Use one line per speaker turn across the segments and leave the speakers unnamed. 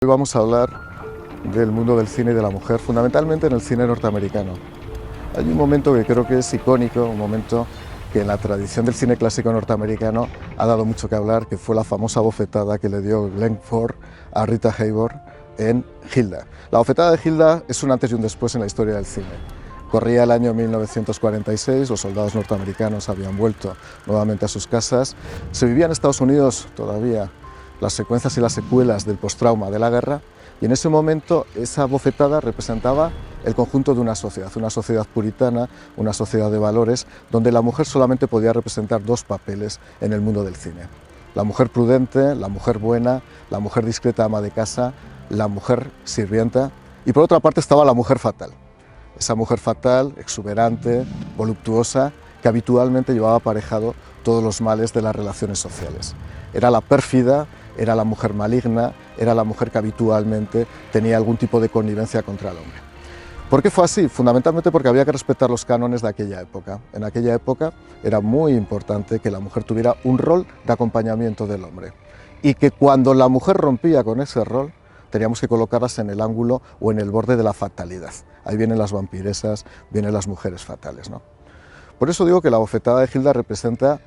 Hoy vamos a hablar del mundo del cine y de la mujer, fundamentalmente en el cine norteamericano. Hay un momento que creo que es icónico, un momento que en la tradición del cine clásico norteamericano ha dado mucho que hablar, que fue la famosa bofetada que le dio Glenn Ford a Rita Hayworth en Hilda. La bofetada de Hilda es un antes y un después en la historia del cine. Corría el año 1946, los soldados norteamericanos habían vuelto nuevamente a sus casas. Se vivía en Estados Unidos todavía las secuencias y las secuelas del postrauma de la guerra, y en ese momento esa bofetada representaba el conjunto de una sociedad puritana, una sociedad de valores, donde la mujer solamente podía representar dos papeles en el mundo del cine. La mujer prudente, la mujer buena, la mujer discreta ama de casa, la mujer sirvienta, y por otra parte estaba la mujer fatal. Esa mujer fatal, exuberante, voluptuosa, que habitualmente llevaba aparejado todos los males de las relaciones sociales. Era la pérfida, era la mujer maligna, era la mujer que habitualmente tenía algún tipo de connivencia contra el hombre. ¿Por qué fue así? Fundamentalmente porque había que respetar los cánones de aquella época. En aquella época era muy importante que la mujer tuviera un rol de acompañamiento del hombre, y que cuando la mujer rompía con ese rol, teníamos que colocarlas en el ángulo o en el borde de la fatalidad. Ahí vienen las vampiresas, vienen las mujeres fatales, ¿no? Por eso digo que la bofetada de Hilda representa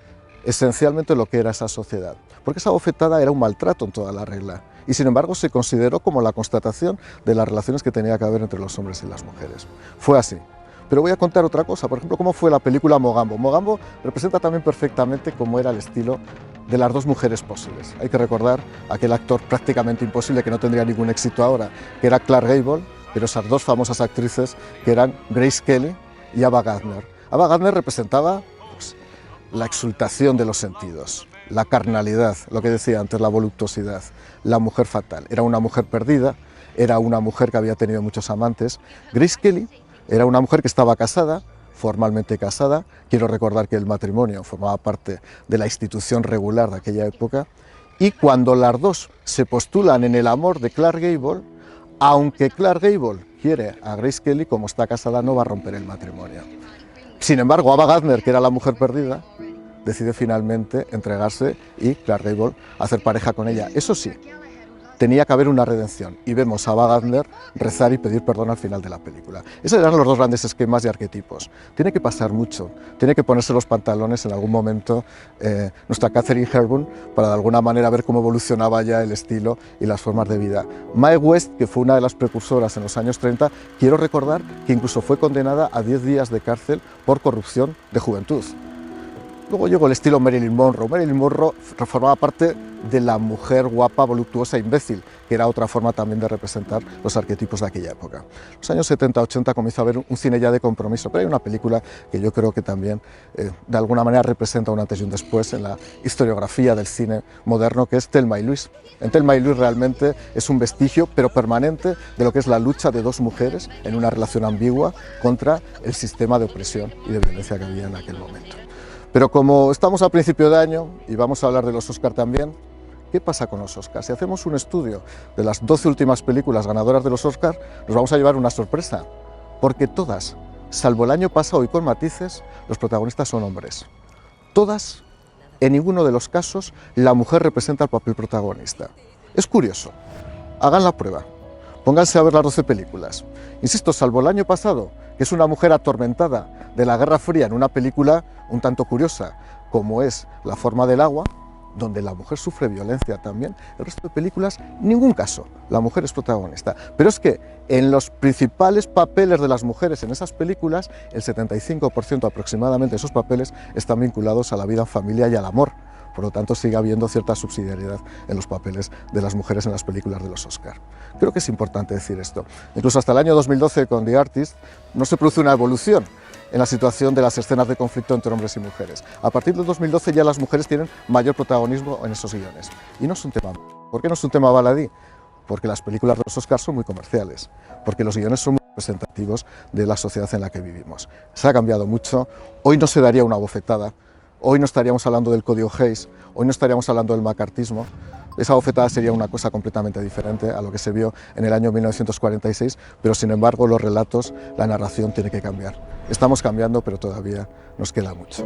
esencialmente lo que era esa sociedad, porque esa bofetada era un maltrato en toda la regla, y sin embargo se consideró como la constatación de las relaciones que tenía que haber entre los hombres y las mujeres. Fue así. Pero voy a contar otra cosa, por ejemplo, cómo fue la película Mogambo. Mogambo representa también perfectamente cómo era el estilo de las dos mujeres posibles. Hay que recordar aquel actor prácticamente imposible que no tendría ningún éxito ahora, que era Clark Gable, pero esas dos famosas actrices que eran Grace Kelly y Ava Gardner. Ava Gardner representaba la exultación de los sentidos, la carnalidad, lo que decía antes, la voluptuosidad, la mujer fatal. Era una mujer perdida, era una mujer que había tenido muchos amantes. Grace Kelly era una mujer que estaba casada, formalmente casada. Quiero recordar que el matrimonio formaba parte de la institución regular de aquella época, y cuando las dos se postulan en el amor de Clark Gable, aunque Clark Gable quiere a Grace Kelly, como está casada no va a romper el matrimonio. Sin embargo, Ava Gardner, que era la mujer perdida, decide finalmente entregarse y Clark Gable hacer pareja con ella. Eso sí, tenía que haber una redención, y vemos a Ava Gardner rezar y pedir perdón al final de la película. Esos eran los dos grandes esquemas y arquetipos. Tiene que pasar mucho, tiene que ponerse los pantalones en algún momento nuestra Katharine Hepburn para de alguna manera ver cómo evolucionaba ya el estilo y las formas de vida. Mae West, que fue una de las precursoras en los años 30, quiero recordar que incluso fue condenada a 10 días de cárcel por corrupción de juventud. Luego llegó el estilo Marilyn Monroe. Marilyn Monroe formaba parte de la mujer guapa, voluptuosa, imbécil, que era otra forma también de representar los arquetipos de aquella época. En los años 70-80 comenzó a haber un cine ya de compromiso, pero hay una película que yo creo que también de alguna manera representa un antes y un después en la historiografía del cine moderno, que es Thelma y Luis. En Thelma y Luis realmente es un vestigio, pero permanente, de lo que es la lucha de dos mujeres en una relación ambigua contra el sistema de opresión y de violencia que había en aquel momento. Pero como estamos a principio de año y vamos a hablar de los Oscar también, ¿qué pasa con los Oscars? Si hacemos un estudio de las 12 últimas películas ganadoras de los Oscars, nos vamos a llevar una sorpresa, porque todas, salvo el año pasado y con matices, los protagonistas son hombres. Todas, en ninguno de los casos, la mujer representa el papel protagonista. Es curioso, hagan la prueba, pónganse a ver las 12 películas. Insisto, salvo el año pasado, que es una mujer atormentada de la Guerra Fría en una película un tanto curiosa, como es La forma del agua, donde la mujer sufre violencia también. El resto de películas, en ningún caso, la mujer es protagonista. Pero es que en los principales papeles de las mujeres en esas películas, el 75% aproximadamente de esos papeles están vinculados a la vida en familia y al amor. Por lo tanto, sigue habiendo cierta subsidiariedad en los papeles de las mujeres en las películas de los Oscar. Creo que es importante decir esto. Incluso hasta el año 2012, con The Artist, no se produce una evolución en la situación de las escenas de conflicto entre hombres y mujeres. A partir del 2012 ya las mujeres tienen mayor protagonismo en esos guiones. Y no es un tema. ¿Por qué no es un tema baladí? Porque las películas de los Oscars son muy comerciales, porque los guiones son muy representativos de la sociedad en la que vivimos. Se ha cambiado mucho. Hoy no se daría una bofetada. Hoy no estaríamos hablando del Código Hays, hoy no estaríamos hablando del macartismo. Esa bofetada sería una cosa completamente diferente a lo que se vio en el año 1946, pero sin embargo los relatos, la narración tiene que cambiar. Estamos cambiando, pero todavía nos queda mucho.